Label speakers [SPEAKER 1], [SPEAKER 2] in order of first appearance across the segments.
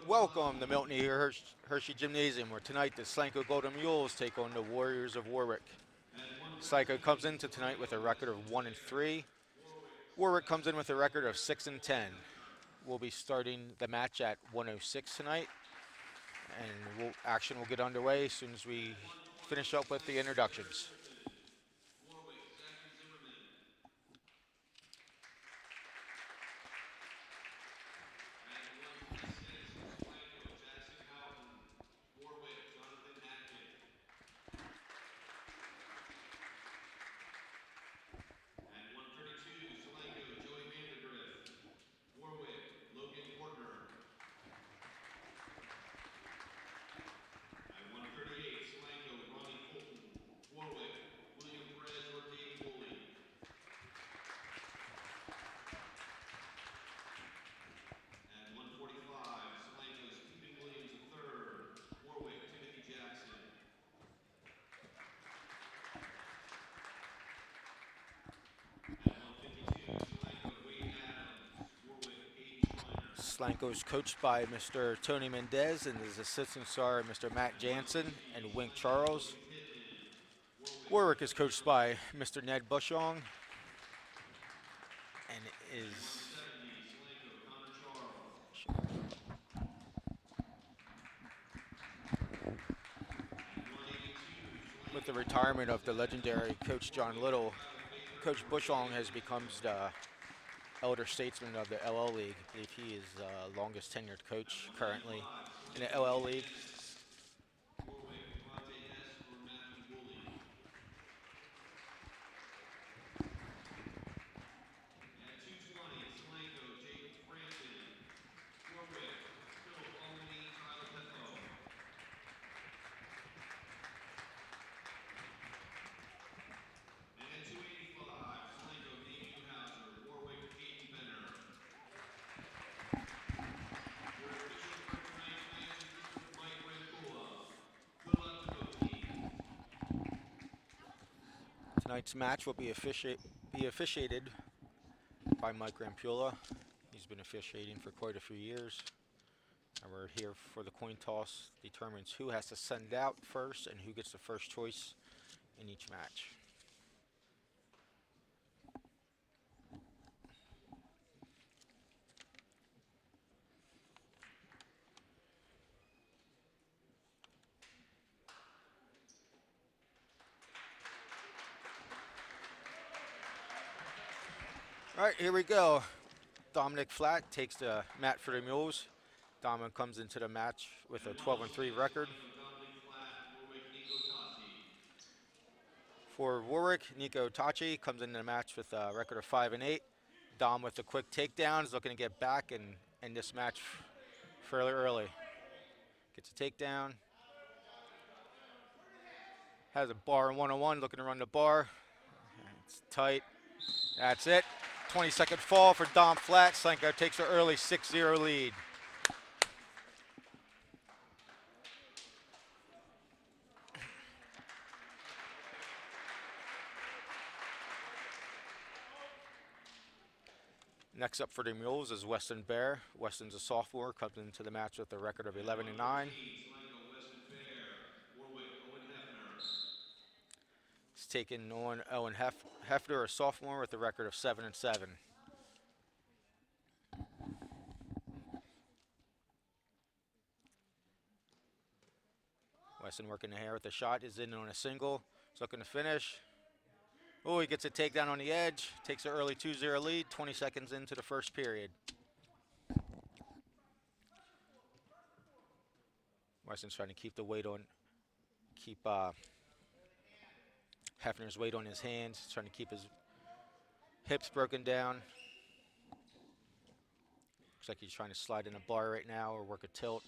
[SPEAKER 1] Welcome to Milton E. Hershey Gymnasium, where tonight the Solanco Golden Mules take on the Warriors of Warwick. Solanco comes into tonight with a record of 1-3. Warwick comes in with a record of 6-10. We'll be starting the match at 1:06 tonight, and action will get underway as soon as we finish up with the introductions. Solanco is coached by Mr. Tony Mendez and his assistants are Mr. Matt Jansen and Wink Charles. Warwick is coached by Mr. Ned Bushong and is with the retirement of the legendary Coach John Little. Coach Bushong has become the elder statesman of the LL League. I believe he is the longest tenured coach currently in the LL League. Tonight's match will be officiated by Mike Rampula. He's been officiating for quite a few years. And we're here for the coin toss. Determines who has to send out first and who gets the first choice in each match. All right, here we go. Dominic Flatt takes the mat for the Mules. Dominic comes into the match with a 12-3 record. For Warwick, Nico Tachi comes into the match with a record of 5-8. Dom with a quick takedown is looking to get back and end this match fairly early. Gets a takedown. Has a bar 1-on-1, looking to run the bar. It's tight. That's it. 20-second fall for Dom Flatt. Solanco takes an early 6-0 lead. Next up for the Mules is Weston Bear. Weston's a sophomore, comes into the match with a record of 11-9. He's taking on Owen Hefner, a sophomore, with a record of 7-7. Weston working the hair with the shot, is in on a single. He's looking to finish. Oh, he gets a takedown on the edge. Takes an early 2-0 lead, 20 seconds into the first period. Weston's trying to keep the weight on, keep Hefner's weight on his hands. He's trying to keep his hips broken down. Looks like he's trying to slide in a bar right now or work a tilt.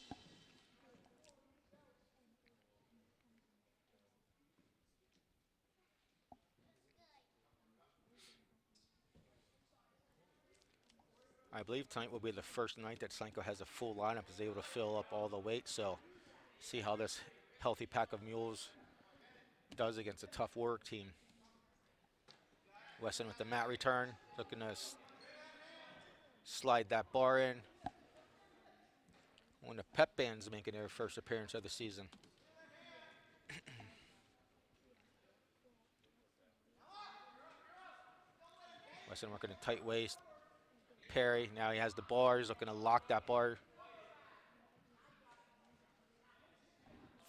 [SPEAKER 1] I believe tonight will be the first night that Solanco has a full lineup, is able to fill up all the weight. So see how this healthy pack of Mules does against a tough Warwick team. Weston with the mat return, looking to slide that bar in. When the pep band's making their first appearance of the season. Weston working a tight waist. Perry, now he has the bar. He's looking to lock that bar.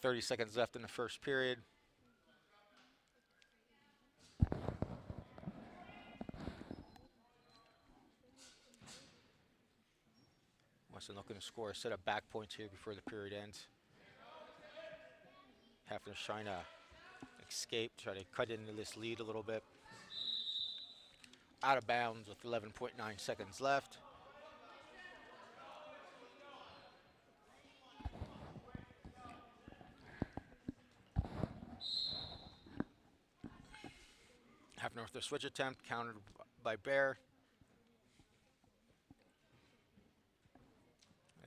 [SPEAKER 1] 30 seconds left in the first period. Weston looking to score a set of back points here before the period ends. Having to try to escape, try to cut into this lead a little bit. Out of bounds with 11.9 seconds left. Having with the switch attempt, countered by Bear.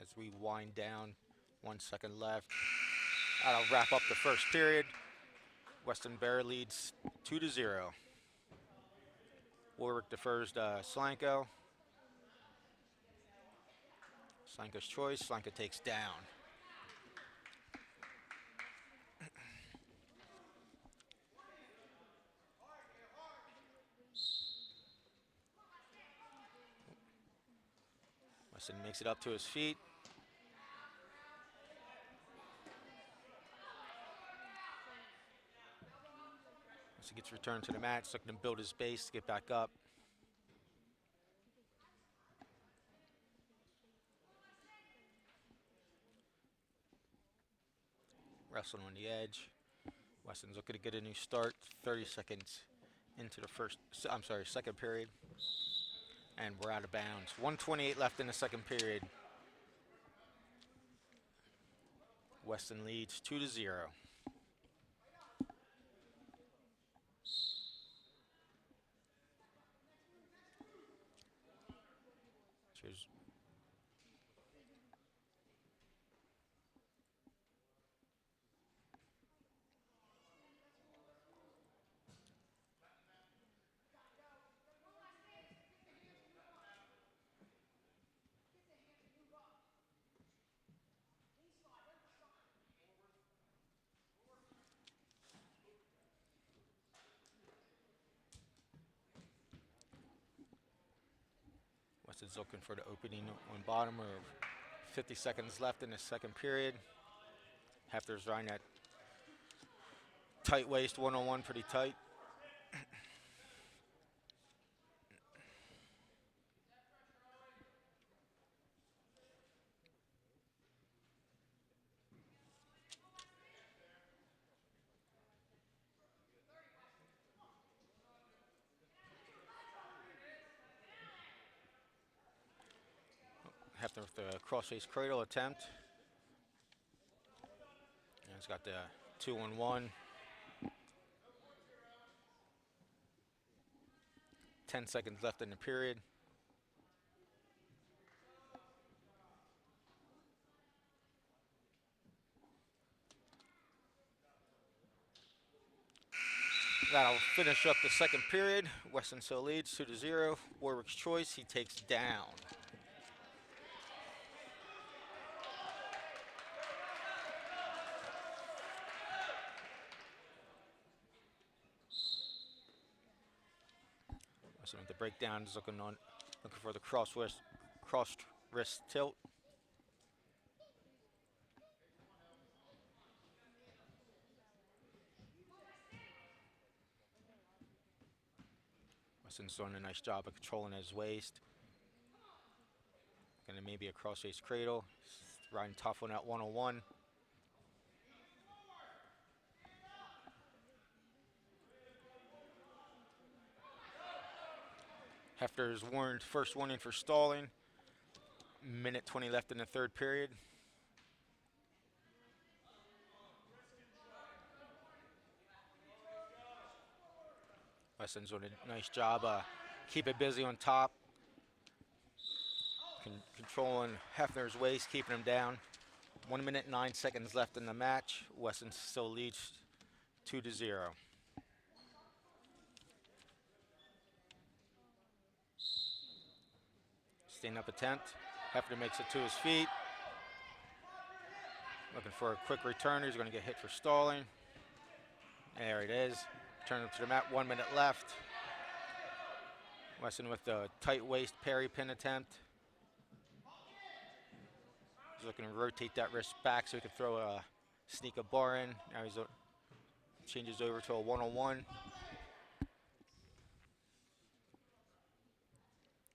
[SPEAKER 1] As we wind down, 1 second left. That'll wrap up the first period. Weston Bear leads 2-0. Warwick defers to Solanco. Solanco's choice. Solanco takes down. Weston makes it up to his feet. Weston gets returned to the match, looking to build his base to get back up. Wrestling on the edge. Weston's looking to get a new start. 30 seconds into the second period. And we're out of bounds. 1:28 left in the second period. Weston leads 2-0. Cheers. Weston's looking for the opening on bottom of 50 seconds left in the second period. Hefter's riding that tight waist, one-on-one, pretty tight. Hefner with the cross-face cradle attempt. And he's got the 2-on-1. 10 seconds left in the period. That'll finish up the second period. Weston still leads 2-0. Warwick's choice, he takes down. Weston with the breakdown is looking for the cross wrist tilt. Weston's doing a nice job of controlling his waist. Gonna maybe a cross-face cradle. Riding tough on that 1-on-1. Hefter is warned, first warning for stalling. Minute 20 left in the third period. Weston's doing a nice job, keep it busy on top. Controlling Hefner's waist, keeping him down. 1 minute, 9 seconds left in the match. Weston still leads 2-0. Stand up attempt. Hefner makes it to his feet. Looking for a quick returner. He's going to get hit for stalling. There it is. Turn him to the mat. 1 minute left. Wesson with the tight waist parry pin attempt. He's looking to rotate that wrist back so he can sneak a bar in. Now he's changes over to a one-on-one.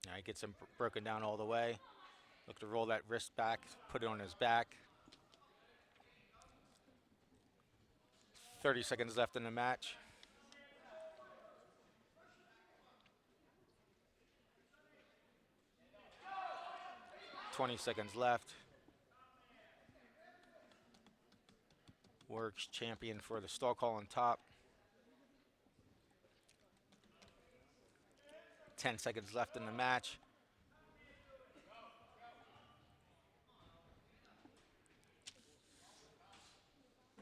[SPEAKER 1] Now he gets him broken down all the way. Look to roll that wrist back, put it on his back. 30 seconds left in the match. $20 seconds left. Warwick's champion for the stall call on top. 10 seconds left in the match.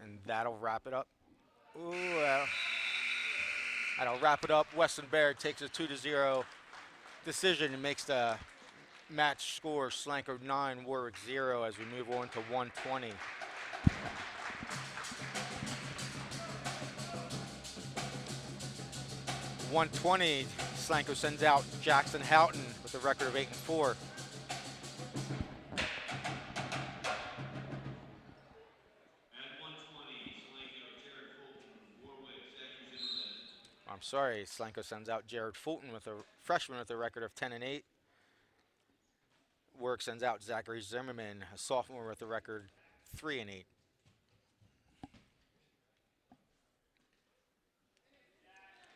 [SPEAKER 1] And that'll wrap it up. Ooh, that'll wrap it up. Weston Baird takes a 2-0 decision and makes the match score Solanco 9, Warwick 0 as we move on to 120. Solanco sends out Jackson Houghton with a record of 8-4. I'm sorry, Solanco sends out Jared Fulton with a freshman with a record of 10-8. Warwick sends out Zachary Zimmerman, a sophomore with a record 3-8.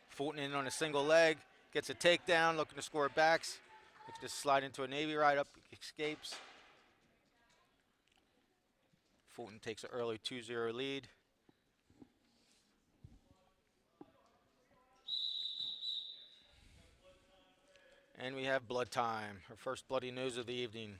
[SPEAKER 1] Fulton in on a single leg, gets a takedown, looking to score backs. Looks to slide into a Navy ride up, escapes. Fulton takes an early 2-0 lead. And we have blood time, our first bloody nose of the evening.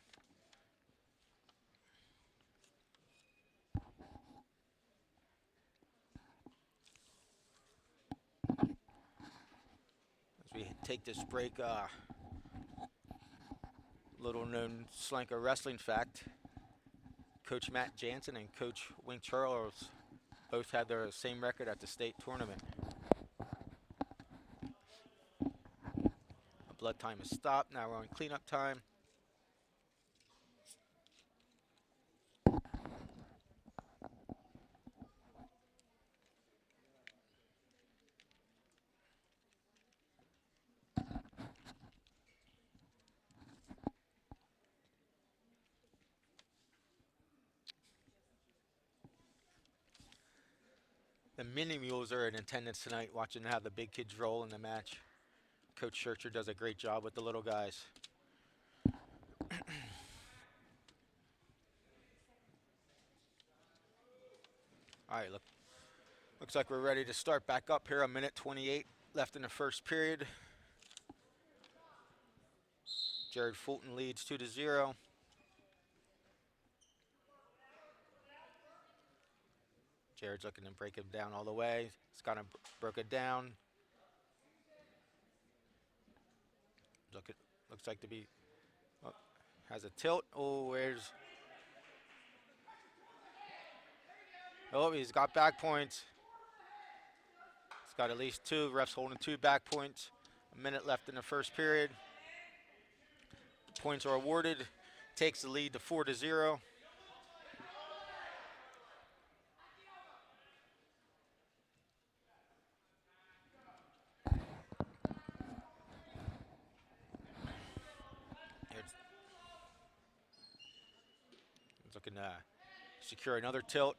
[SPEAKER 1] As we take this break, little known Solanco wrestling fact, Coach Matt Jansen and Coach Wink Charles both had their same record at the state tournament. Blood time is stopped. Now we're on cleanup time. The mini Mules are in attendance tonight, watching how the big kids roll in the match. Coach Schercher does a great job with the little guys. All right, looks like we're ready to start back up here. 1:28 left in the first period. Jared Fulton leads 2-0. Jared's looking to break him down all the way. He's got him broken down. Looks like to be, has a tilt. Oh, he's got back points. He's got at least two. Refs holding 2 back points. 1 minute left in the first period. Points are awarded. Takes the lead to 4-0. He's looking to secure another tilt.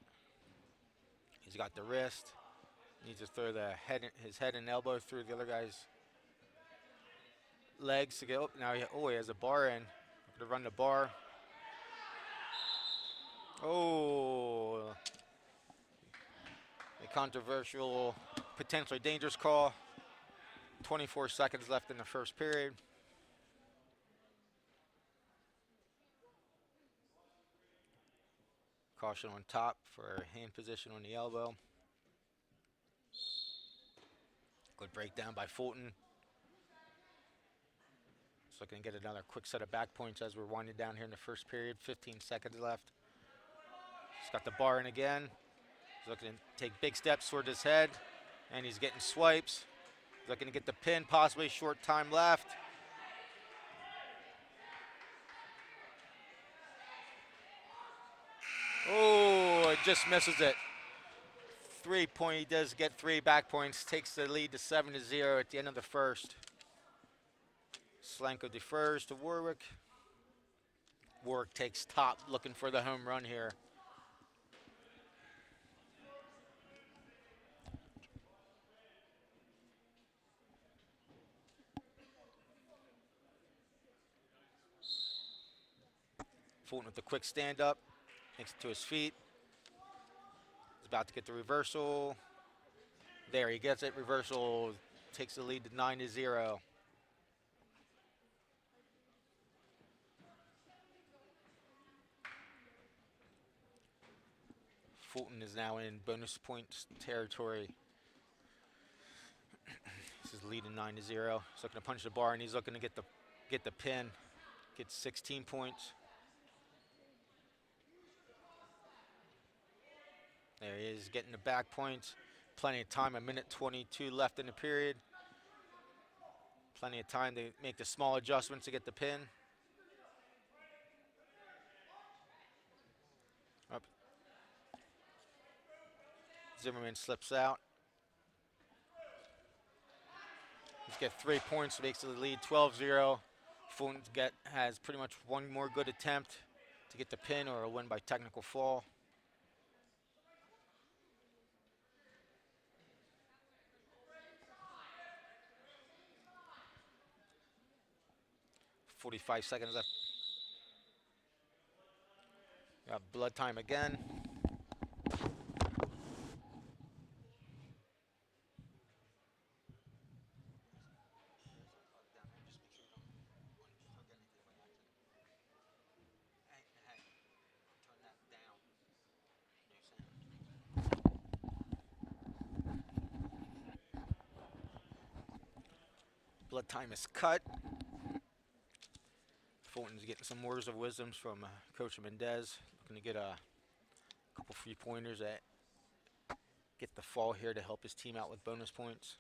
[SPEAKER 1] He's got the wrist. Needs to throw his head and elbow through the other guy's legs to go. Now he has a bar in. Looking to run the bar. Oh, a controversial, potentially dangerous call. 24 seconds left in the first period. Caution on top for hand position on the elbow. Good breakdown by Fulton. Just looking to get another quick set of back points as we're winding down here in the first period. 15 seconds left. got the bar in again. He's looking to take big steps toward his head, and he's getting swipes. He's looking to get the pin, possibly short time left. Oh, it just misses it. 3 point, he does get 3 back points, takes the lead to 7-0 at the end of the first. Solanco defers to Warwick. Warwick takes top, looking for the home run here. Fulton with the quick stand up, takes it to his feet. He's about to get the reversal. There, he gets it, reversal, takes the lead to 9-0. Fulton is now in bonus points territory. This is leading 9-0. He's looking to punch the bar, and he's looking to get the pin. Gets 16 points. There he is, getting the back points. Plenty of time, 1:22 left in the period. Plenty of time to make the small adjustments to get the pin. Up. Zimmerman slips out. He's got 3 points, makes the lead 12-0. Fulton has pretty much one more good attempt to get the pin or a win by technical fall. .45 seconds left. Got blood time again. Blood time is cut. Fulton's getting some words of wisdom from Coach Mendez. Looking to get a couple free pointers that get the fall here to help his team out with bonus points.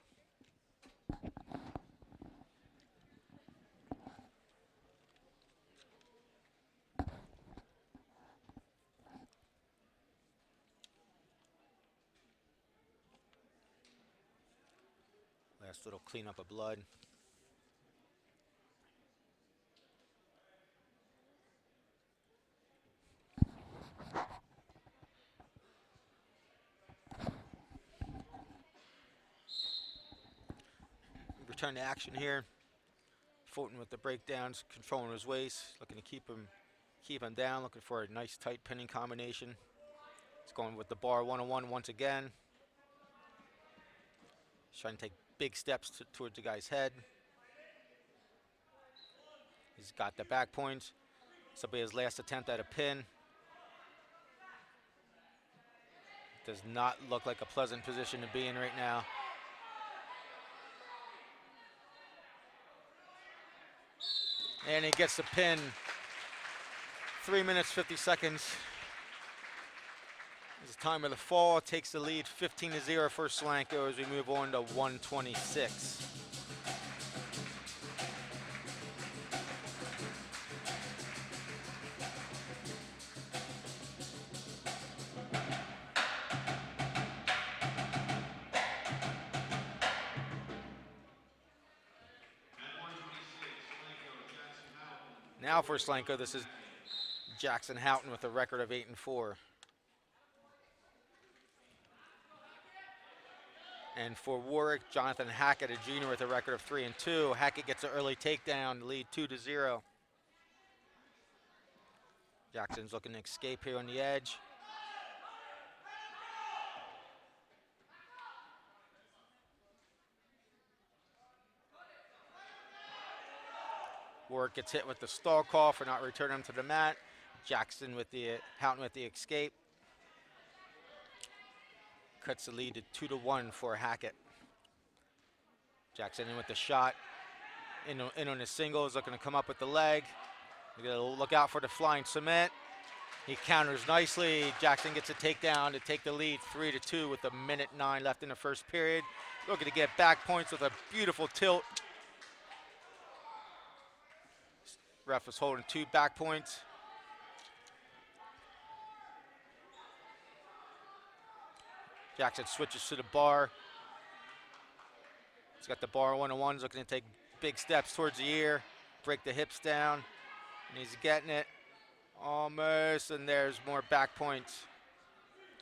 [SPEAKER 1] Last little cleanup of blood. Return to action here. Fulton with the breakdowns, controlling his waist, looking to keep him down, looking for a nice tight pinning combination. He's going with the bar one-on-one once again. He's trying to take big steps towards the guy's head. He's got the back points. This will be his last attempt at a pin. Does not look like a pleasant position to be in right now. And he gets the pin. 3 minutes, 50 seconds. It's the time of the fall. Takes the lead 15-0 for Solanco as we move on to 126. Now for Solanco, this is Jackson Houghton with a record of 8-4. And for Warwick, Jonathan Hackett, a junior, with a record of 3-2. Hackett gets an early takedown, lead 2-0. Jackson's looking to escape here on the edge. Warwick gets hit with the stall call for not returning him to the mat. Jackson with the Houghton with the escape. Cuts the lead to 2-1 for Hackett. Jackson in with the shot. In on his single, is looking to come up with the leg. We gotta look out for the flying cement. He counters nicely. Jackson gets a takedown to take the lead 3-2 with 1:09 left in the first period. Looking to get back points with a beautiful tilt. Ref was holding 2 back points. Jackson switches to the bar. He's got the bar 1-on-1s, looking to take big steps towards the ear, break the hips down, and he's getting it almost, and there's more back points.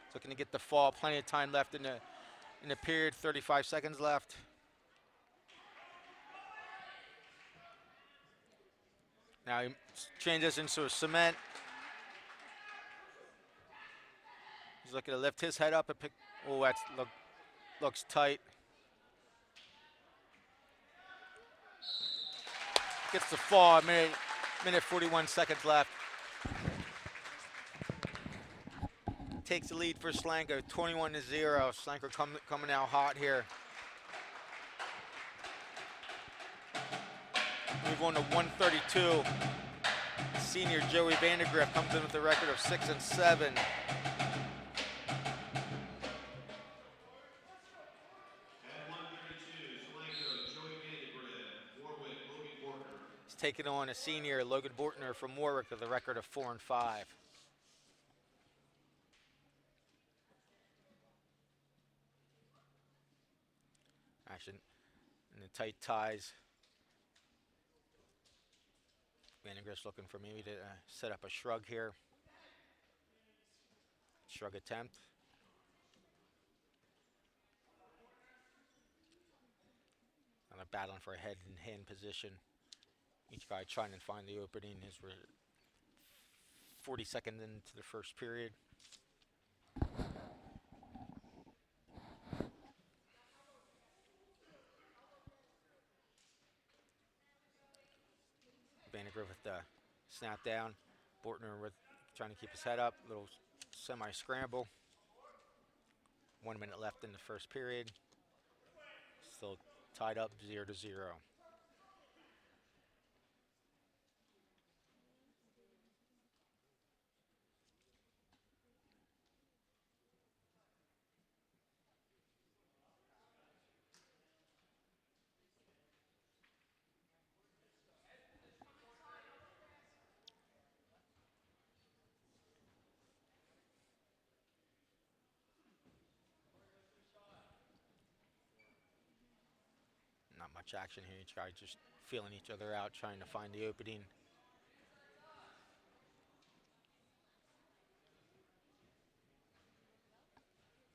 [SPEAKER 1] He's looking to get the fall, plenty of time left in the period, 35 seconds left. Now he transitions to a cement. He's looking to lift his head up and pick, oh, that looks tight. Gets the fall, minute 41 seconds left. Takes the lead for Solanco, 21-0. Solanco coming out hot here. Move on to 132. Senior Joey Vandergrift comes in with a record of 6-7. Taking on a senior, Logan Bortner from Warwick, with a record of 4-5. Action in the tight ties. Vandergrift's looking for maybe to set up a shrug here. Shrug attempt. And they're battling for a head-in-hand position. Each guy trying to find the opening as we're 40 seconds into the first period. Vandergrift with the snap down. Bortner with trying to keep his head up. Little semi-scramble. 1 minute left in the first period. Still tied up 0-0. Not much action here. Each guy just feeling each other out, trying to find the opening.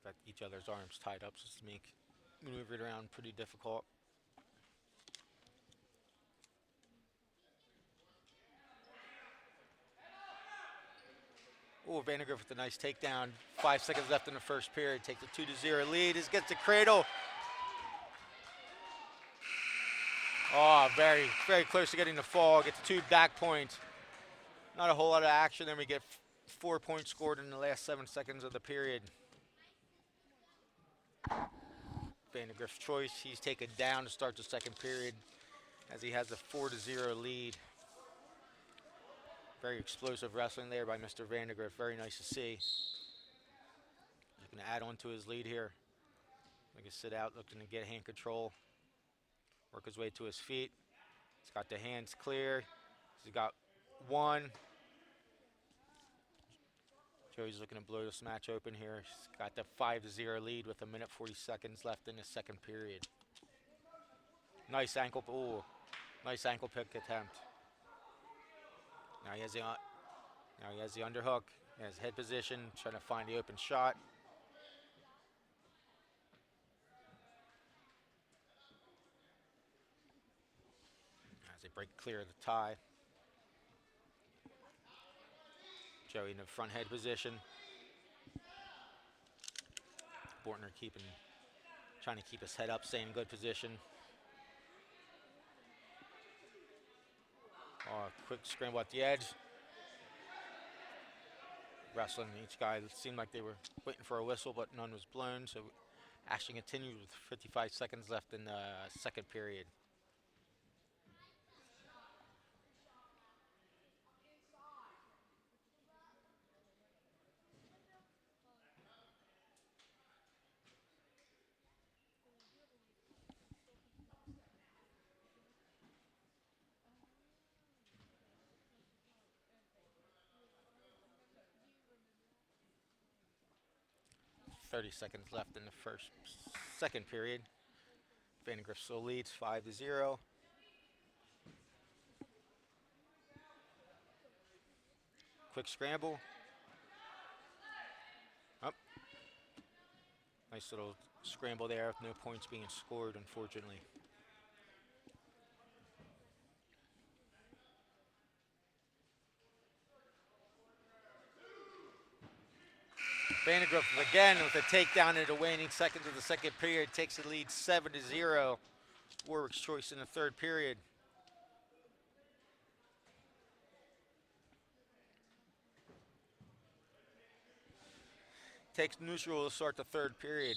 [SPEAKER 1] Got each other's arms tied up, just to make maneuvering around pretty difficult. Oh, Vandergrift with a nice takedown. 5 seconds left in the first period. Takes a 2-0 lead. Just gets the cradle. Oh, very, very close to getting the fall. Gets 2 back points. Not a whole lot of action. Then we get 4 points scored in the last 7 seconds of the period. Vandergrift's choice. He's taken down to start the second period as he has a 4-0 lead. Very explosive wrestling there by Mr. Vandergrift. Very nice to see. He's going to add on to his lead here. Looking to sit out, looking to get hand control. Work his way to his feet. He's got the hands clear. He's got 1. Joey's looking to blow this match open here. He's got the 5-0 lead with 1 minute 40 seconds left in the second period. Nice ankle, nice ankle pick attempt. Now he has the underhook. He has head position, trying to find the open shot. As they break clear of the tie. Joey in the front head position. Bortner trying to keep his head up, staying in good position. Oh, quick scramble at the edge. Wrestling each guy. It seemed like they were waiting for a whistle, but none was blown. So action continues with 55 seconds left in the second period. 30 seconds left in the second period. Vandegrift still leads 5-0. Quick scramble. Up. Nice little scramble there with no points being scored, unfortunately. Vandegrift again with a takedown in the waning seconds of the second period takes the lead 7-0. Warwick's choice in the third period. Takes neutral to start the third period.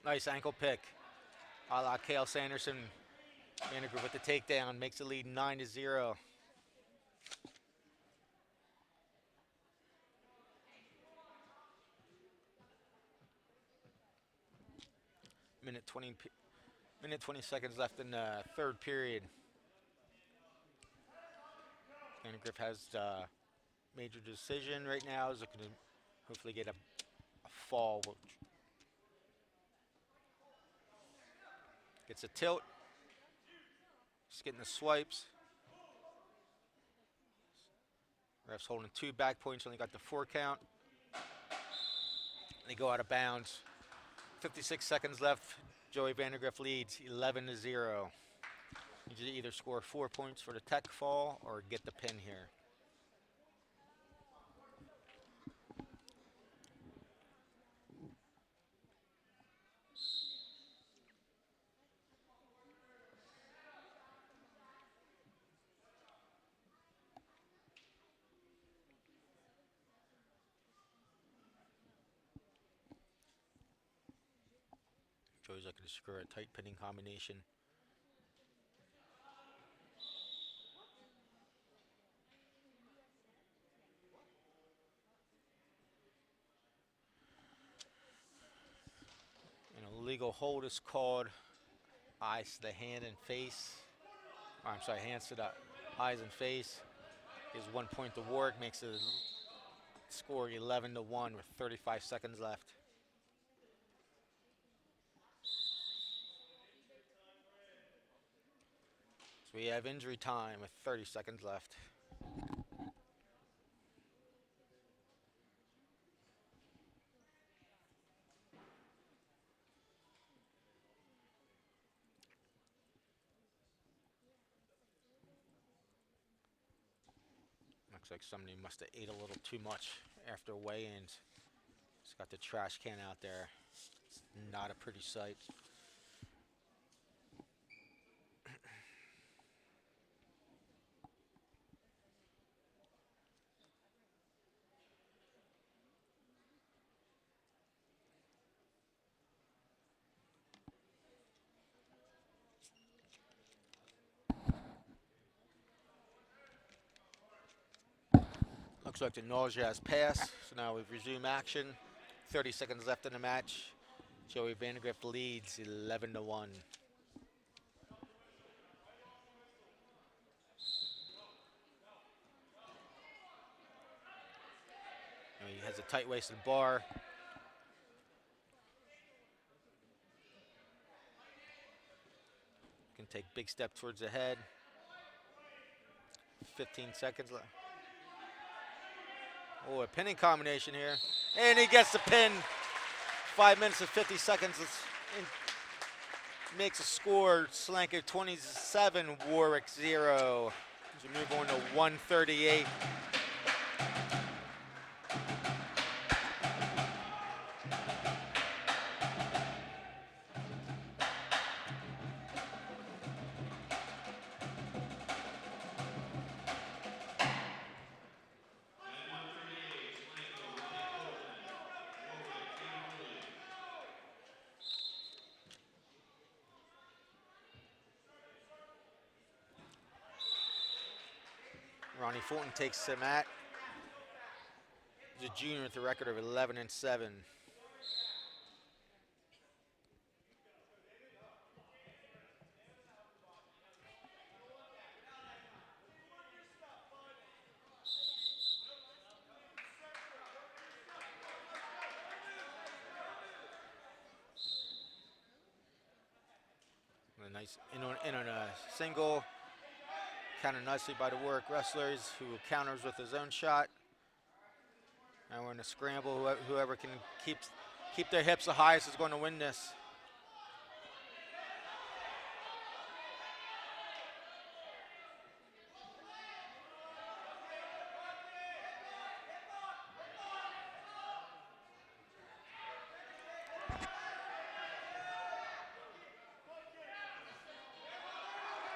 [SPEAKER 1] Nice ankle pick. A la Cale Sanderson. Vandegrift with the takedown makes the lead 9-0. Minute 20 seconds left in the third period. Vandegrift has a major decision right now. Is looking to hopefully get a fall. Gets a tilt. Just getting the swipes. Refs holding 2 back points, only got the 4 count. They go out of bounds. 56 seconds left. Joey Vandegrift leads 11-0. Need to either score 4 points for the tech fall or get the pin here. Joey's looking to score a tight pinning combination. An illegal hold is called. Eyes to the hand and face. Oh, I'm sorry, hands to the eyes and face. Gives 1 point to Warwick, makes the score 11-1 with 35 seconds left. So we have injury time with 30 seconds left. Looks like somebody must have ate a little too much after weigh-ins. Just got the trash can out there. It's not a pretty sight. Looks like the nausea has passed, so now we've resumed action. 30 seconds left in the match. Joey Vandegrift leads 11-1. He has a tight-waisted bar. Can take big step towards the head. 15 seconds left. Oh, a pinning combination here. And he gets the pin. 5 minutes and 50 seconds. Makes a score. Solanco 27, Warwick 0. As we move on to 138. Ronnie Fulton takes the mat. He's a junior with a record of 11-7. A nice in on a single. Countered nicely by the Warwick wrestlers, who counters with his own shot. And we're in a scramble. Whoever can keep their hips the highest is going to win this.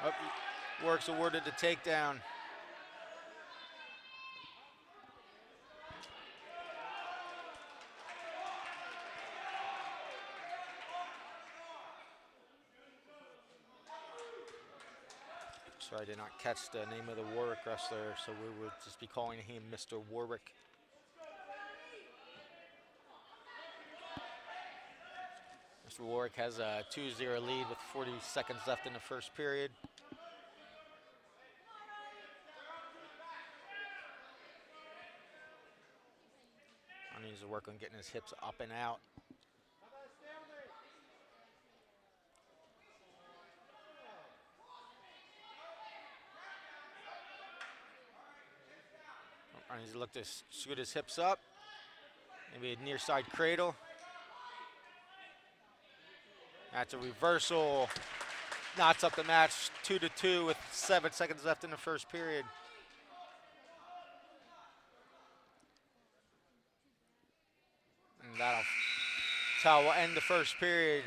[SPEAKER 1] Oh, Warwick's awarded the takedown. Sorry, I did not catch the name of the Warwick wrestler, so we would just be calling him Mr. Warwick. Mr. Warwick has a 2-0 lead with 40 seconds left in the first period. He needs to work on getting his hips up and out. He needs to look to scoot his hips up. Maybe a near side cradle. That's a reversal. Knots up the match 2-2 with 7 seconds left in the first period. And that's how we'll end the first period.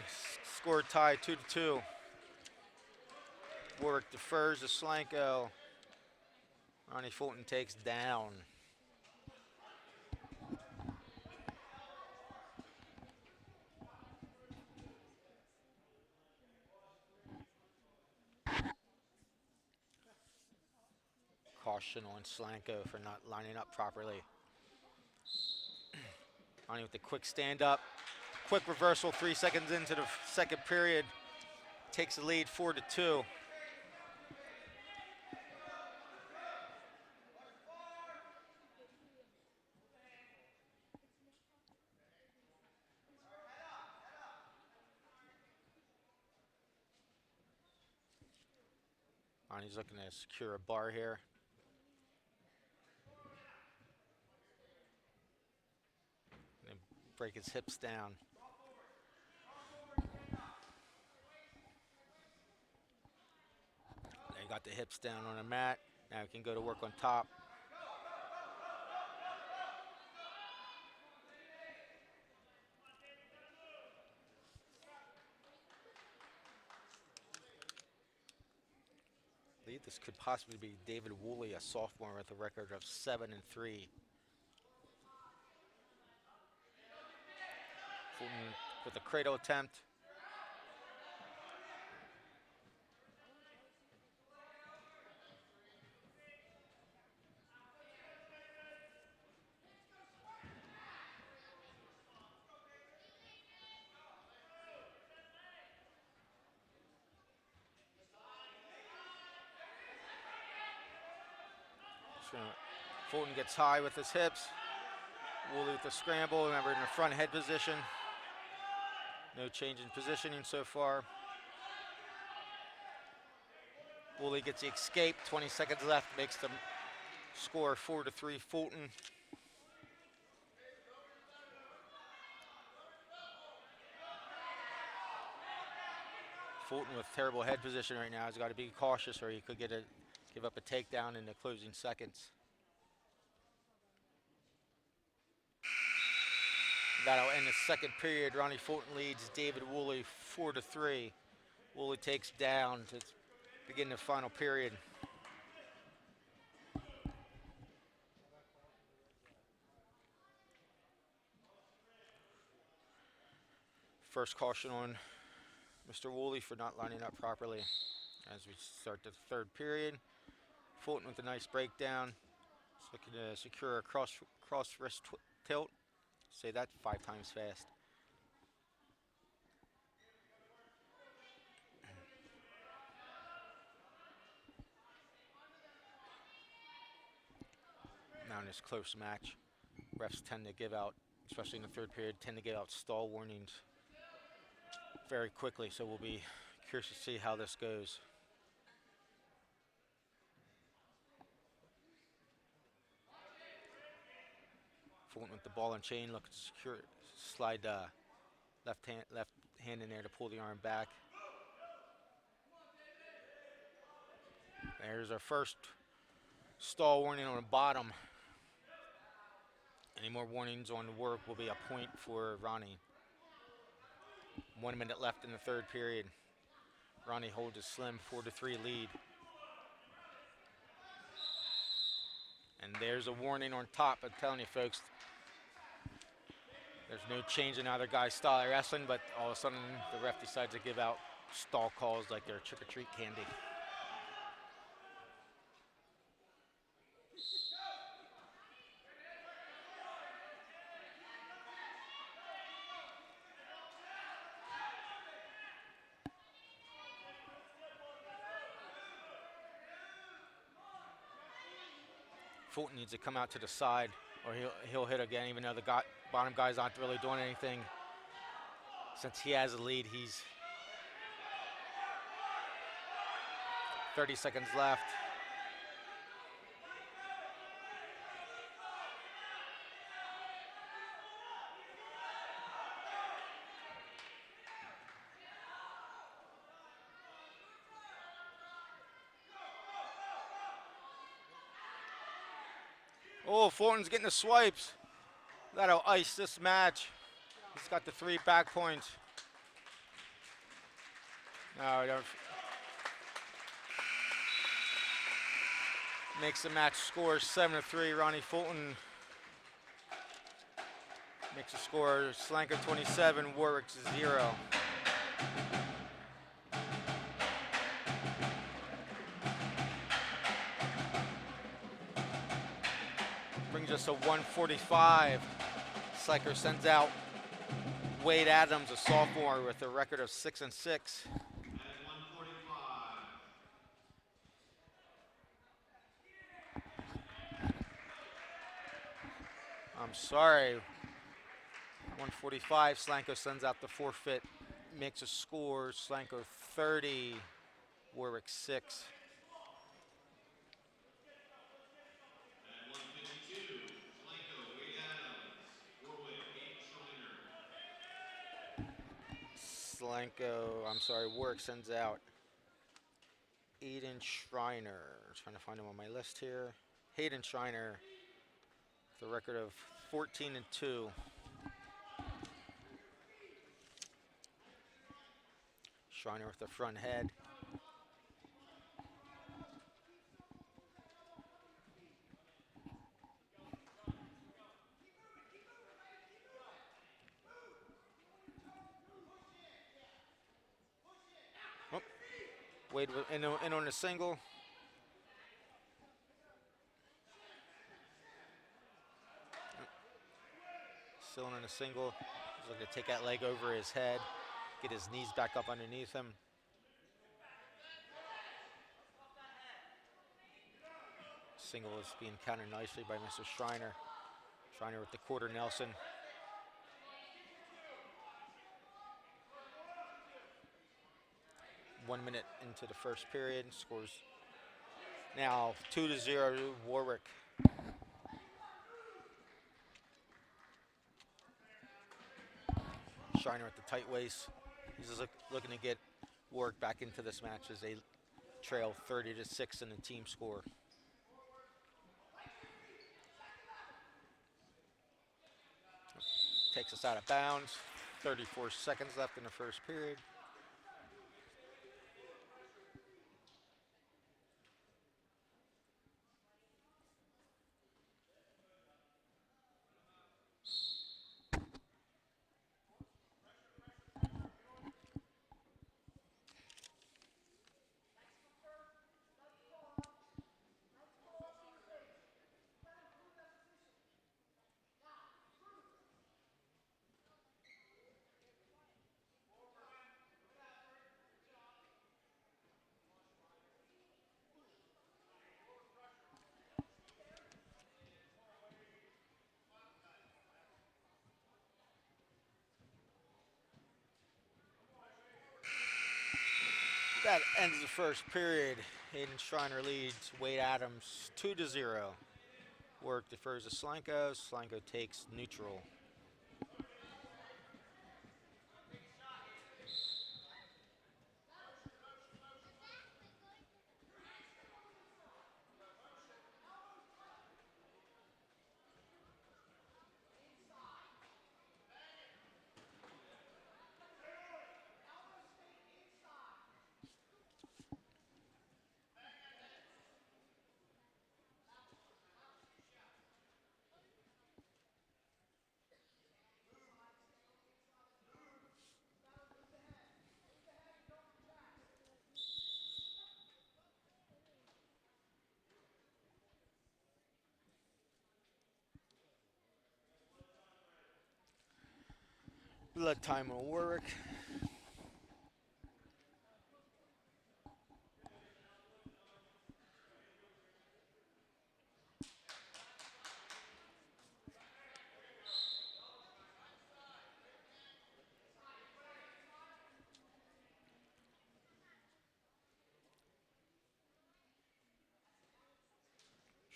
[SPEAKER 1] Score tie 2-2. Warwick defers to Solanco. Ronnie Fulton takes down. Caution on Solanco for not lining up properly. Ronnie with the quick stand up. Quick reversal 3 seconds into the second period. Takes the lead 4-2. Ronnie's looking to secure a bar here. And break his hips down. Now he got the hips down on the mat. Now he can go to work on top. I believe this could possibly be David Woolley, a sophomore with a record of 7-3. Fulton with a cradle attempt. Fulton gets high with his hips. Woolley with the scramble. Remember, in the front head position. No change in positioning so far. Woolley gets the escape. 20 seconds left. Makes the score 4-3 Fulton. Fulton with terrible head position right now. He's got to be cautious or he could give up a takedown in the closing seconds. That'll end the second period. Ronnie Fulton leads David Woolley 4-3. Woolley takes down to begin the final period. First caution on Mr. Woolley for not lining up properly as we start the third period. Fulton with a nice breakdown. He's looking to secure a cross wrist tilt. Say that 5 times fast. Now in this close match, refs tend to give out, especially in the third period, tend to give out stall warnings very quickly. So we'll be curious to see how this goes. Fulton with the ball and chain, looking to secure, slide left hand in there to pull the arm back. There's our first stall warning on the bottom. Any more warnings on the work will be a point for Ronnie. 1 minute left in the third period. Ronnie holds a slim 4-3 lead. And there's a warning on top. I'm telling you, folks, there's no change in either guy's style of wrestling, but all of a sudden the ref decides to give out stall calls like they're trick-or-treat candy. Fulton needs to come out to the side or he'll hit again, even though the bottom guy's not really doing anything. Since he has a lead, he's 30 seconds left. Oh, Fulton's getting the swipes. That'll ice this match. He's got the 3 back points. No, don't. Makes the match score 7-3. Ronnie Fulton makes the score Solanco 27, Warwick 0. Brings us to 145. Sliker sends out Wade Adams, a sophomore, with a record of 6-6. I'm sorry. 145. Solanco sends out the forfeit. Makes a score. Solanco 30, Warwick 6. Warwick sends out Aiden Schreiner. I'm trying to find him on my list here. Hayden Schreiner, the record of 14-2. Schreiner with the front head. Wade in on a single. Still on a single. He's looking to take that leg over his head, get his knees back up underneath him. Single is being countered nicely by Mr. Schreiner. Schreiner with the quarter Nelson. One minute into the first period, scores now 2-0 Warwick. Schreiner at the tight waist. He's looking to get Warwick back into this match as they trail 30-6 in the team score. Takes us out of bounds. 34 seconds left in the first period. That ends the first period. Hayden Schreiner leads Wade Adams 2-0. Warwick defers to Solanco. Solanco takes neutral. Blood time on Warwick.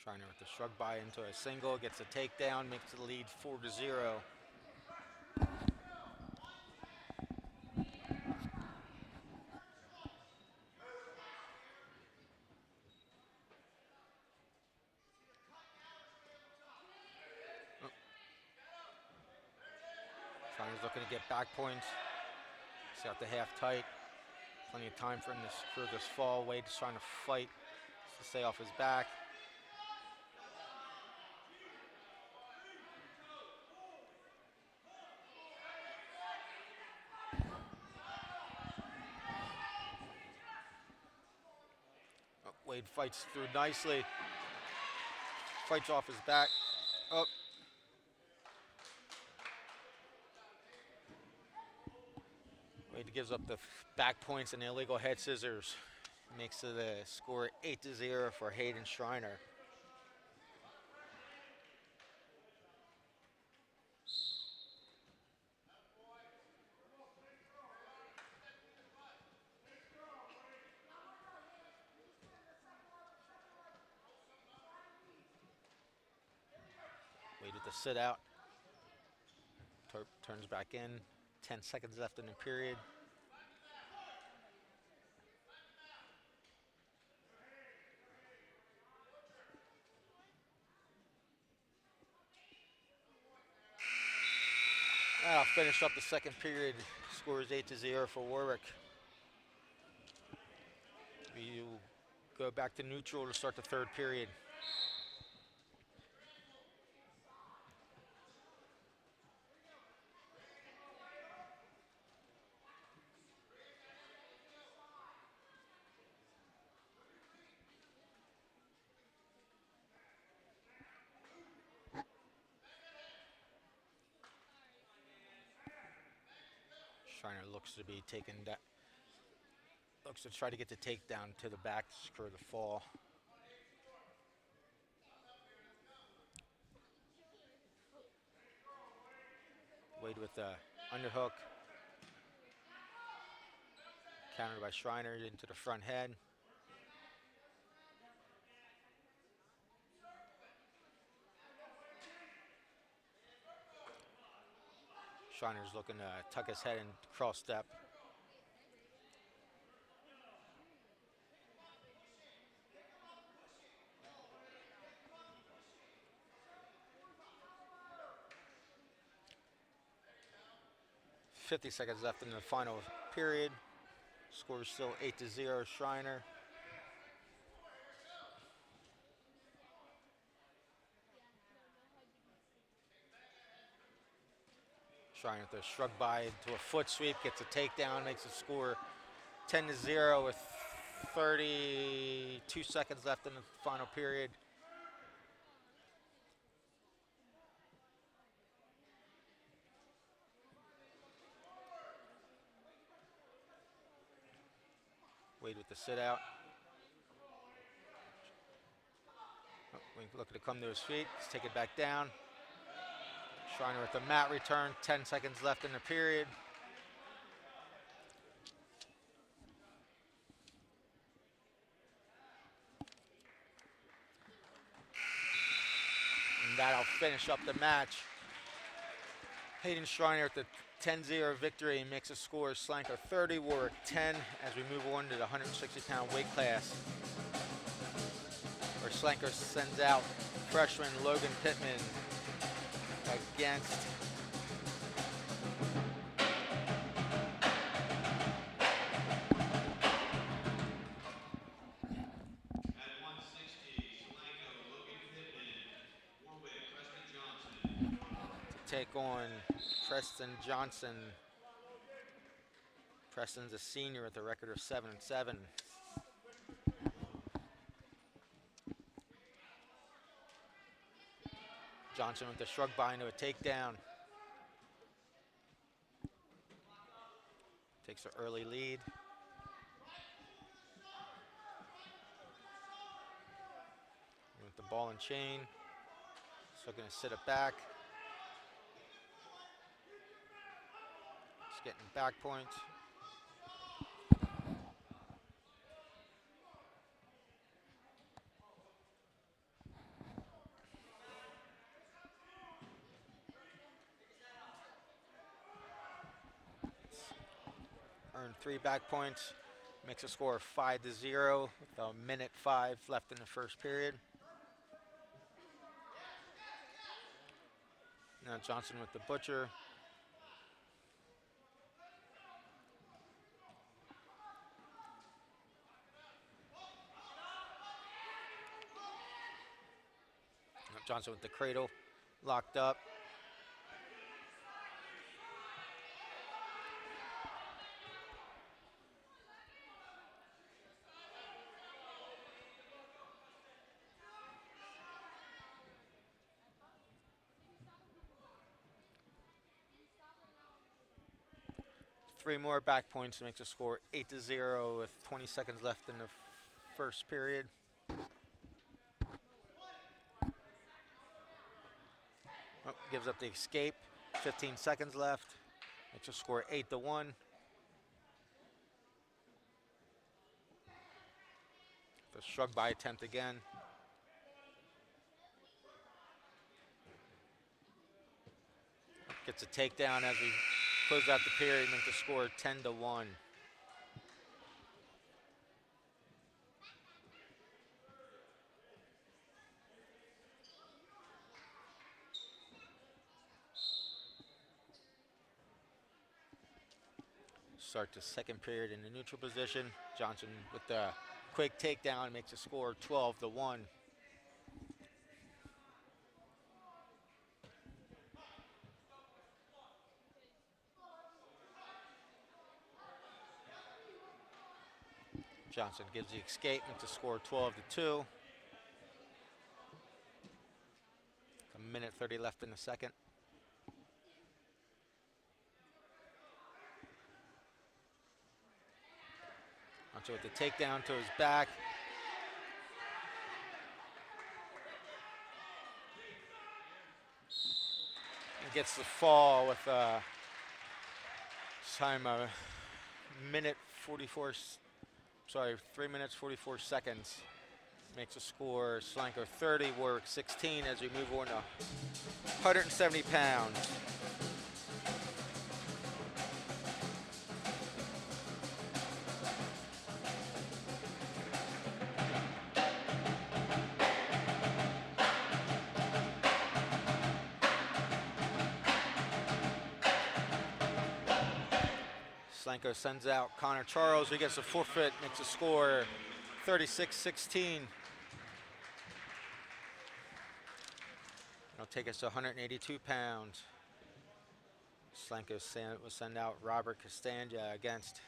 [SPEAKER 1] Schreiner with the shrug by into a single, gets a takedown, makes the lead 4-0. Schreiner's looking to get back points. He's got the half tight. Plenty of time for him for this fall. Wade's trying to fight to stay off his back. Wade fights through nicely. Fights off his back. Oh. Wade gives up the back points and the illegal head scissors. Makes the score 8-0 for Hayden Schreiner. Wade with the sit out. Turns back in. 10 seconds left in the period. I'll finish up the second period. Score is 8-0 for Warwick. We go back to neutral to start the third period. Schreiner looks to be taken that. Looks to try to get the takedown to the back for the fall. Wade with the underhook. Countered by Schreiner into the front head. Schreiner's looking to tuck his head and cross step. .50 seconds left in the final period. Score is still 8-0 Schreiner. Schreiner with a shrug by into a foot sweep, gets a takedown, makes the score 10-0 with 32 seconds left in the final period. Wade with the sit out. Looking to come to his feet. Let's take it back down. Schreiner with the mat return. 10 seconds left in the period. And that'll finish up the match. Hayden Schreiner with the 10-0 victory makes a score Solanco 30, Warwick 10 as we move on to the 160-pound weight class, where Solanco sends out freshman Logan Pittman against take on Preston Johnson. Preston's a senior with a record of 7-7. Johnson with the shrug by into a takedown. Takes an early lead. With the ball and chain. So going to sit it back. Getting back points. Earned 3 back points. Makes a score of 5-0 with a minute 5 left in the first period. Now Johnson with the butcher. Johnson with the cradle, locked up. Three more back points makes a score 8-0 with 20 seconds left in the first period. Oh, gives up the escape. 15 seconds left. Makes a score 8-1. The shrug by attempt again. Gets a takedown as we close out the period, make the score 10-1. Start the second period in the neutral position. Johnson with the quick takedown makes a score 12-1. Johnson gives the escape, makes the score 12-2. A minute 30 left in the second. Johnson with the takedown to his back. And gets the fall with time a minute 44. Sorry, 3 minutes 44 seconds. Makes a score Solanco 30, Warwick 16 as we move on to 170 pounds. Solanco sends out Connor Charles, who gets a forfeit, makes a score 36-16. It'll take us to 182 pounds. Solanco will send out Robert Castanja against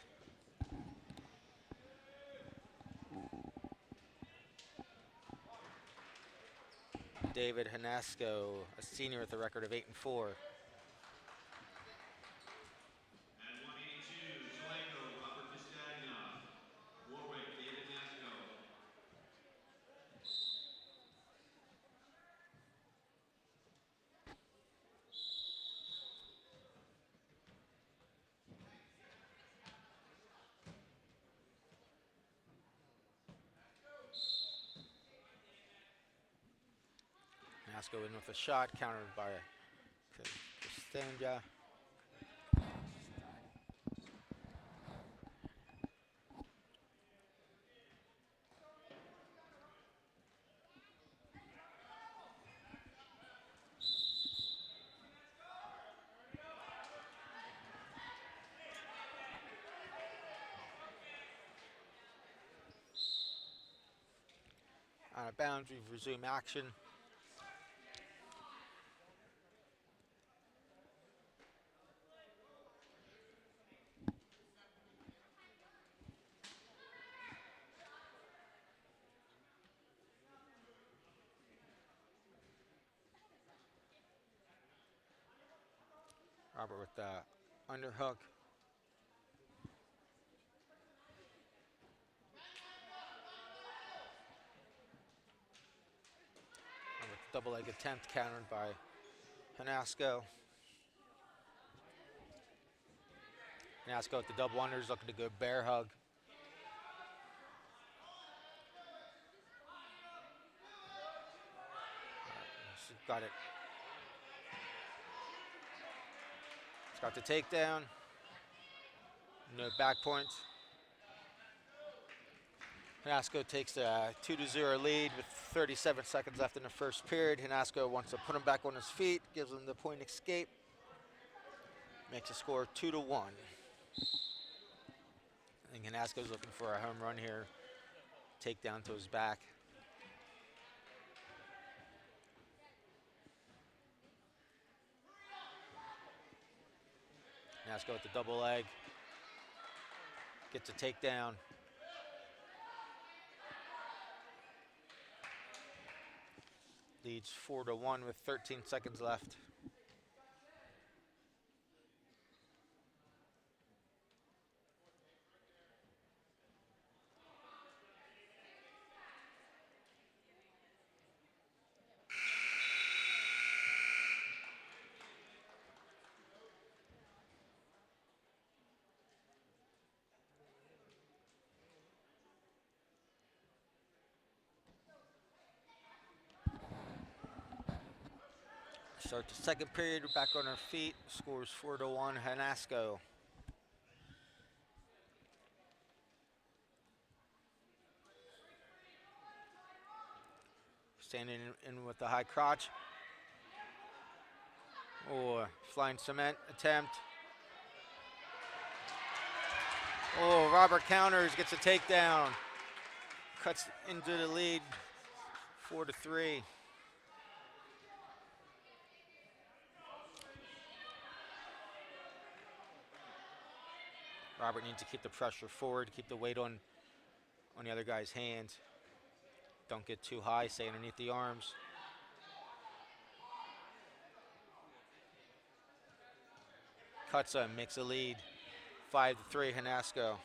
[SPEAKER 1] David Hanasco, a senior with a record of 8-4. Hanasco in with a shot, countered by Costanza. Out of bounds, we resume action. Robert with the underhook. And with double leg attempt countered by Hanasco. Hanasco with the double unders, looking to go bear hug. She's got it. It's got the takedown. No back point. Hanasco takes a 2-0 lead with 37 seconds left in the first period. Hanasco wants to put him back on his feet, gives him the point escape. Makes a score 2-1. I think Hanasco's looking for a home run here. Takedown to his back. Hanasco with the double leg. Gets a takedown. Leads 4-1 with 13 seconds left. Start the second period, we're back on our feet. Scores 4-1, Hanasco. Standing in with the high crotch. Oh, flying cement attempt. Oh, Robert counters, gets a takedown. Cuts into the lead, 4-3. Robert needs to keep the pressure forward, keep the weight on the other guy's hands. Don't get too high, stay underneath the arms. Cuts him, makes a lead. 5-3, Hanasco.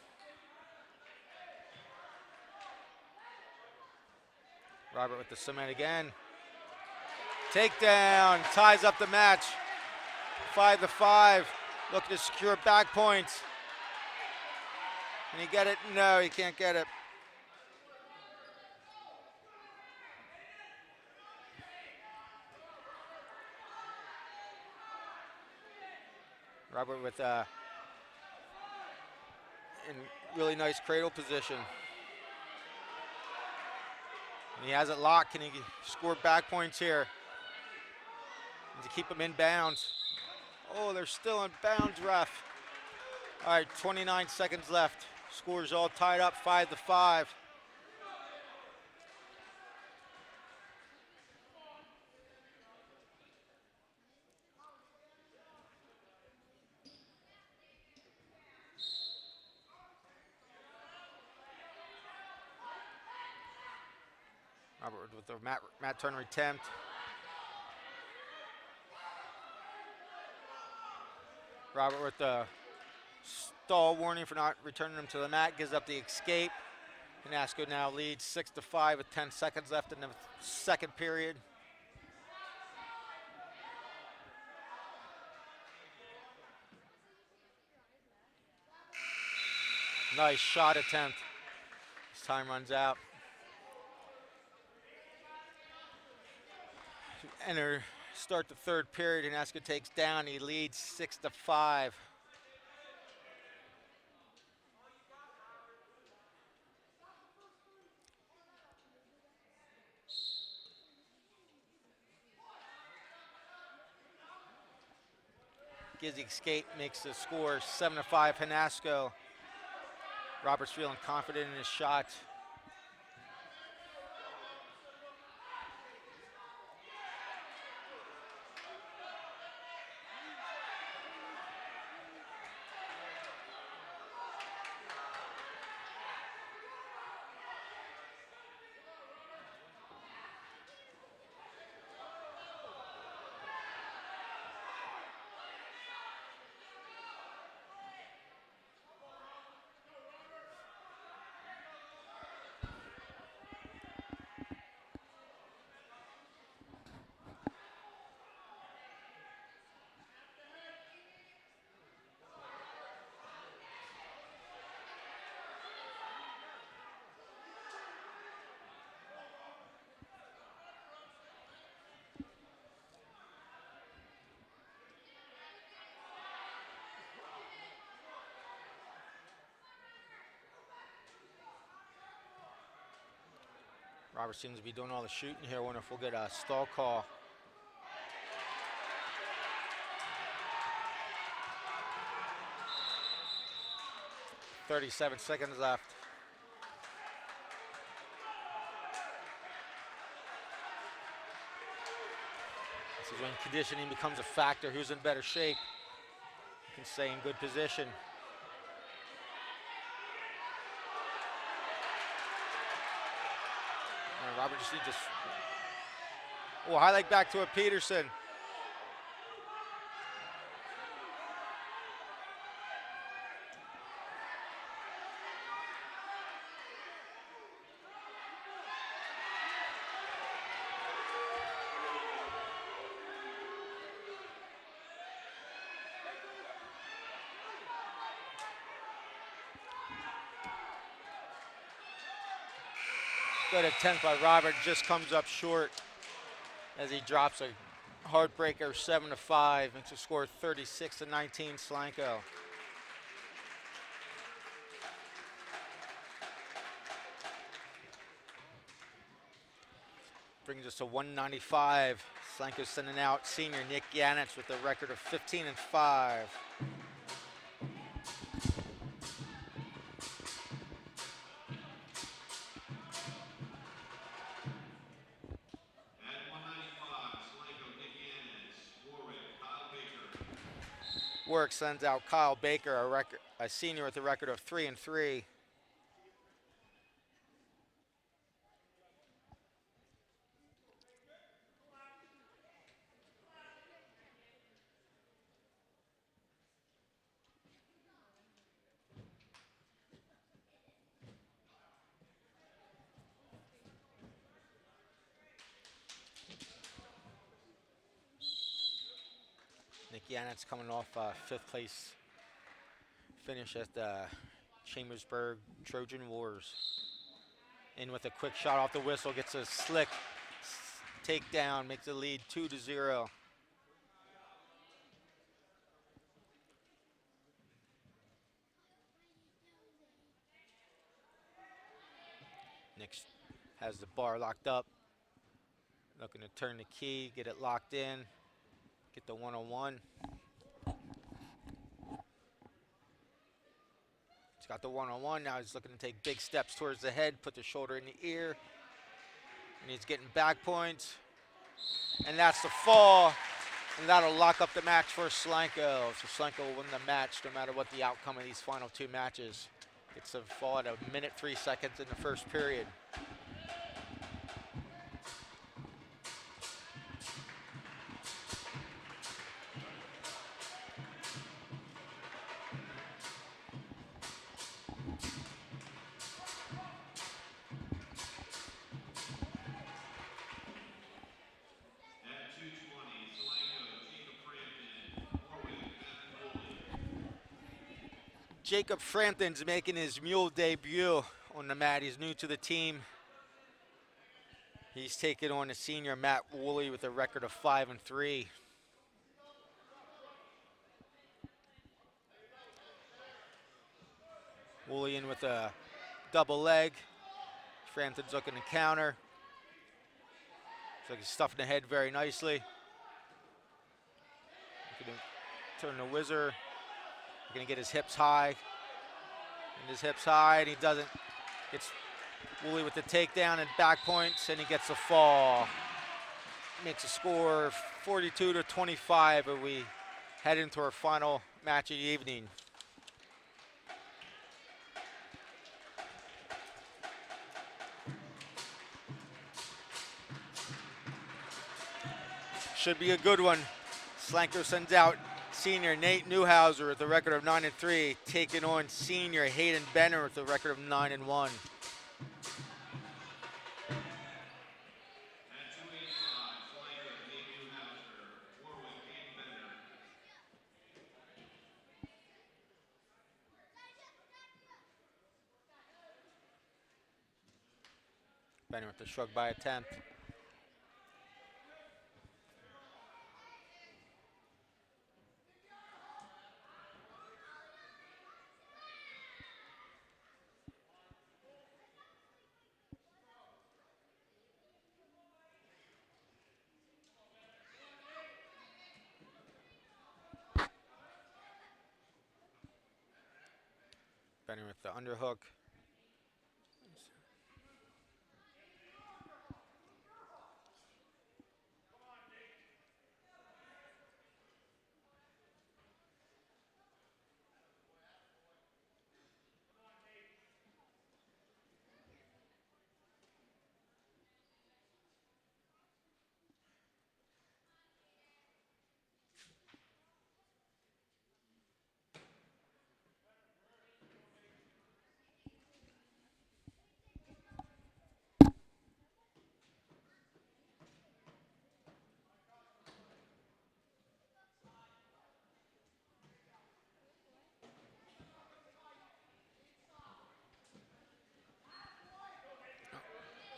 [SPEAKER 1] Robert with the cement again. Takedown, ties up the match. 5-5, looking to secure back points. Can he get it? No, he can't get it. Robert with in really nice cradle position. And he has it locked. Can he score back points here? Need to keep him in bounds. Oh, they're still in bounds, ref. All right, 29 seconds left. Scores all tied up, 5-5. Robert with the Matt Turner attempt. Robert with the stall warning for not returning him to the mat, gives up the escape. Hanasco now leads 6-5 with 10 seconds left in the second period. Nice shot attempt. As time runs out. Enter, start the third period, and Eska takes down. He leads 6-5. Gizzy skate makes the score 7-5 Hanasco. Robert's feeling confident in his shot. Robert seems to be doing all the shooting here. I wonder if we'll get a stall call. "37 seconds left. This is when conditioning becomes a factor. Who's in better shape? You can stay in good position. Robert just needs to. Oh, highlight back to a Peterson. Good attempt by Robert, just comes up short as he drops a heartbreaker 7-5. Makes the score 36-19 Solanco. Brings us to 195. Solanco sending out senior Nick Yanich with a record of 15-5. Warwick sends out Kyle Baker, a senior with a record of 3-3. Nick Yanich coming off fifth place finish at the Chambersburg Trojan Wars. In with a quick shot off the whistle, gets a slick takedown, makes the lead 2-0. Nick has the bar locked up, looking to turn the key, get it locked in, get the one-on-one. He's got the one-on-one, now he's looking to take big steps towards the head, put the shoulder in the ear, and he's getting back points. And that's the fall, and that'll lock up the match for Solanco. So Solanco will win the match no matter what the outcome of these final two matches. It's a fall at 1 minute 3 seconds in the first period. Jacob Frampton's making his Mule debut on the mat. He's new to the team. He's taking on the senior Matt Woolley with a record of 5-3. Woolley in with a double leg. Frampton's looking to counter. Looks like he's stuffing the head very nicely. Looking to turn the whizzer. Looking to get his hips high. And his hips high, and he doesn't. Gets Woolley with the takedown and back points, and he gets a fall. Makes a score 42-25, and we head into our final match of the evening. Should be a good one. Solanco sends out senior Nate Newhouser with a record of 9-3, taking on senior Hayden Benner with a record of 9-1. Benner with the shrug by attempt. Benner with the underhook.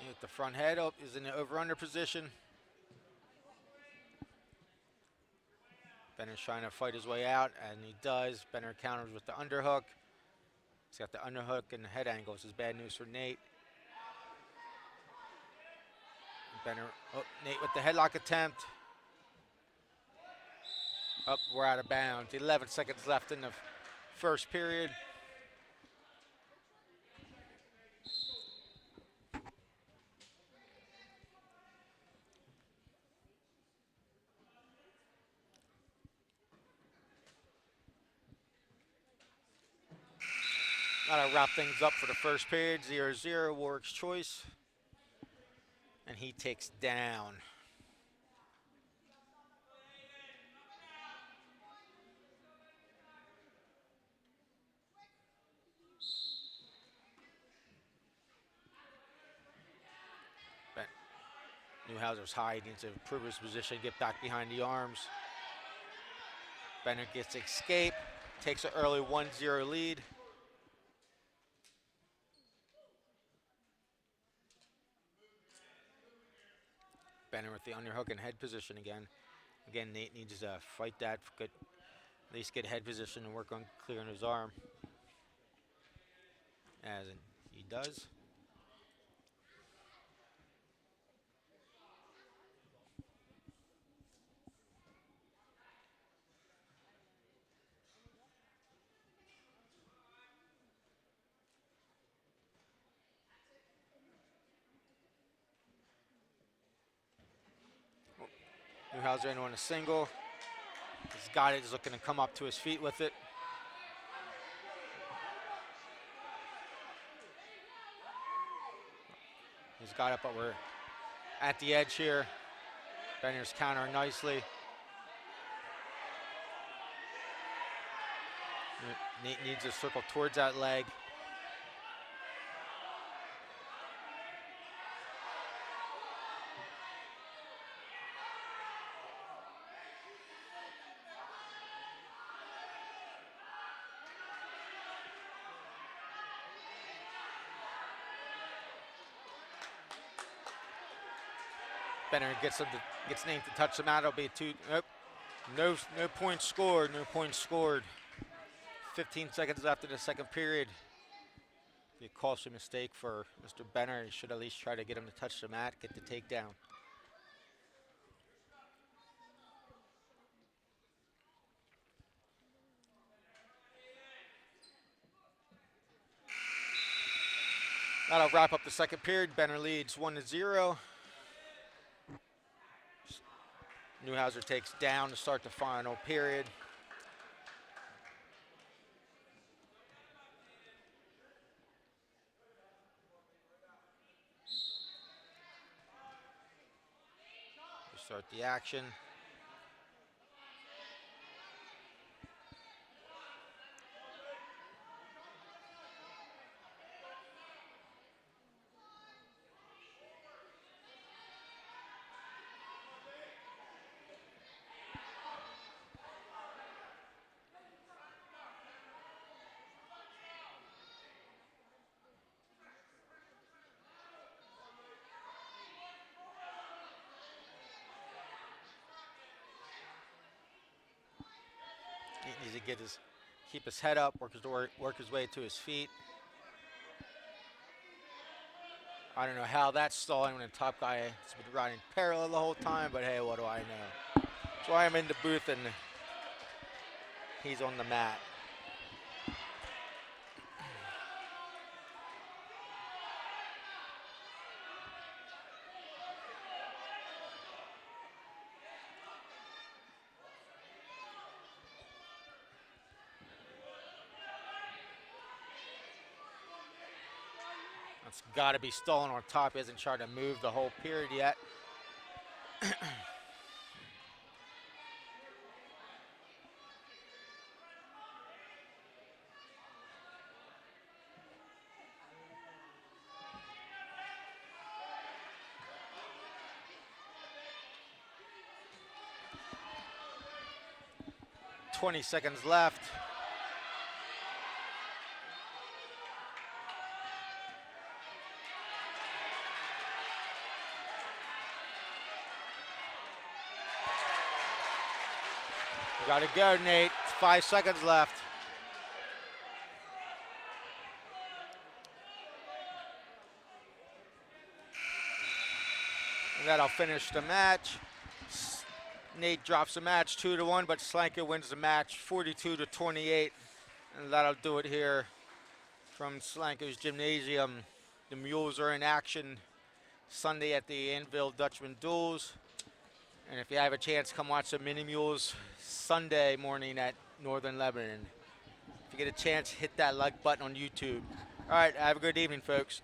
[SPEAKER 1] Hit the front head up, is in the over-under position. Benner's trying to fight his way out, and he does. Benner counters with the underhook. He's got the underhook and the head angle. This is bad news for Nate. Benner, Nate with the headlock attempt. Up, we're out of bounds. 11 seconds left in the first period. That'll wrap things up for the first period. 0-0, Warwick's choice. And he takes down. Newhouser's high, needs to improve his position, get back behind the arms. Benner gets escape, takes an early 1-0 lead. Benner with the underhook and head position again. Again, Nate needs to fight that, at least get head position and work on clearing his arm. As he does. Newhouser in on a single. He's got it, he's looking to come up to his feet with it. He's got it, but we're at the edge here. Benner's countering nicely. Nate needs to circle towards that leg. Benner gets named to touch the mat. It'll be two. Nope. No points scored. No points scored. 15 seconds left in the second period. Be a costly mistake for Mr. Benner. He should at least try to get him to touch the mat, get the takedown. That'll wrap up the second period. Benner leads 1-0. Newhouser takes down to start the final period. We start the action. He needs to keep his head up, work his way to his feet. I don't know how that's stalling when the top guy has been riding parallel the whole time, but hey, what do I know? That's why I'm in the booth and he's on the mat. It's got to be stalling on top. He hasn't tried to move the whole period yet. $20 seconds left. You gotta go, Nate. 5 seconds left. And that'll finish the match. Nate drops the match 2-1, but Solanco wins the match 42-28. And that'll do it here from Solanco's Gymnasium. The Mules are in action Sunday at the Anvil Dutchman Duels. And if you have a chance, come watch the Mini Mules Sunday morning at Northern Lebanon. If you get a chance, hit that like button on YouTube. All right, have a good evening, folks.